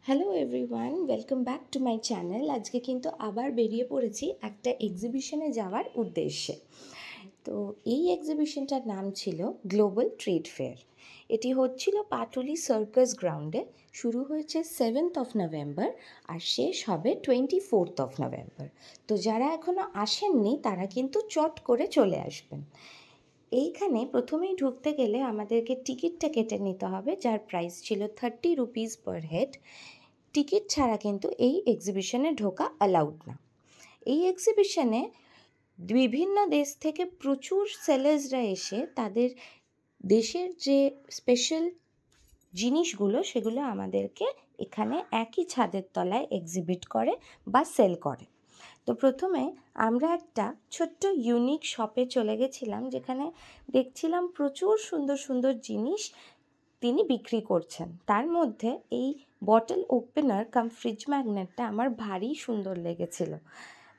Hello everyone, welcome back to my channel. আজকে কিন্তু আবার বেরিয়ে পড়েছি একটা এক্সিবিশনে যাওয়ার উদ্দেশ্যে। তো এই এক্সিবিশনটার নাম ছিল গ্লোবাল ট্রেড ফেয়ার। এটি হচ্ছিল পাটুলি সার্কাস গ্রাউন্ডে। শুরু হয়েছে 7th অফ নভেম্বর আর শেষ হবে 24th অফ নভেম্বর। তো যারা এখনও আসেননি তারা কিন্তু চট করে চলে আসবেন। এইখানে প্রথমেই ঢুকতে গেলে আমাদেরকে টিকিটটা কেটে নিতে হবে, যার প্রাইস ছিল 30 রুপিস পার হেড। টিকিট ছাড়া কিন্তু এই এক্সিবিশনে ঢোকা অ্যালাউড না। এই এক্সিবিশনে বিভিন্ন দেশ থেকে প্রচুর সেলার্সরা এসে তাদের দেশের যে স্পেশাল জিনিসগুলো সেগুলো আমাদেরকে এখানে একই ছাদের তলায় এক্সিবিট করে বা সেল করে। তো প্রথমে আমরা একটা ছোট্ট ইউনিক শপে চলে গেছিলাম, যেখানে দেখছিলাম প্রচুর সুন্দর সুন্দর জিনিস তিনি বিক্রি করছেন। তার মধ্যে এই বটল ওপেনার কাম ফ্রিজ ম্যাগনেটটা আমার ভারী সুন্দর লেগেছিল।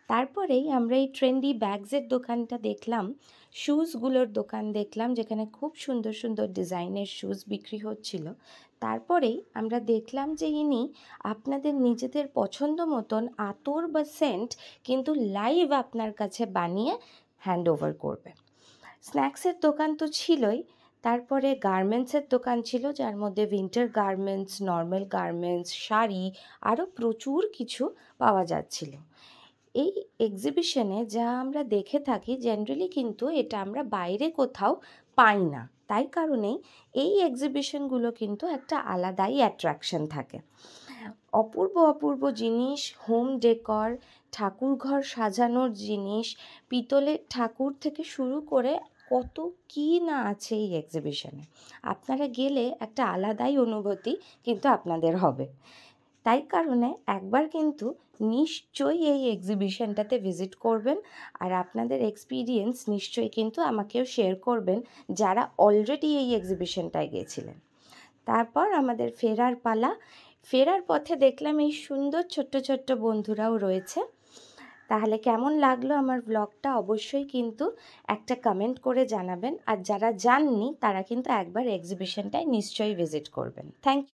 তারপরেই আমরা এই ট্রেন্ডি ব্যাগসের দোকানটা দেখলাম, শ্যুজগুলোর দোকান দেখলাম, যেখানে খুব সুন্দর সুন্দর ডিজাইনের শ্যুজ বিক্রি হচ্ছিল। তারপরেই আমরা দেখলাম যে ইনি আপনাদের নিজেদের পছন্দ মতন আতর বা সেন্ট কিন্তু লাইভ আপনার কাছে বানিয়ে হ্যান্ড ওভার করবে। স্ন্যাক্সের দোকান তো ছিলই, তারপরে গার্মেন্টসের দোকান ছিল, যার মধ্যে winter garments, normal garments, sari, আরও প্রচুর কিছু পাওয়া যাচ্ছিল। এই এক্সিবিশনে যা আমরা দেখে থাকি জেনারেলি কিন্তু এটা আমরা বাইরে কোথাও পাই না। তাই কারণেই এই এক্সিবিশনগুলো কিন্তু একটা আলাদাই অ্যাট্রাকশন থাকে। অপূর্ব অপূর্ব জিনিস, হোম ডেকর, ঠাকুরঘর সাজানোর জিনিস, পিতলের ঠাকুর থেকে শুরু করে কত কী না আছে এই এক্সিবিশনে। আপনারা গেলে একটা আলাদাই অনুভূতি কিন্তু আপনাদের হবে। তাই কারণে একবার কিন্তু নিশ্চয়ই এই এক্সিবিশনটাতে ভিজিট করবেন, আর আপনাদের এক্সপিরিয়েন্স নিশ্চয়ই কিন্তু আমাকেও শেয়ার করবেন যারা অলরেডি এই এক্সিবিশনটায় গেছিলেন। তারপর আমাদের ফেরার পালা। ফেরার পথে দেখলাম এই সুন্দর ছোট্ট ছোট্ট বন্ধুরাও রয়েছে। তাহলে কেমন লাগলো আমার ব্লগটা অবশ্যই কিন্তু একটা কমেন্ট করে জানাবেন, আর যারা যাননি তারা কিন্তু একবার এক্সিবিশনটায় নিশ্চয়ই ভিজিট করবেন। Thank you.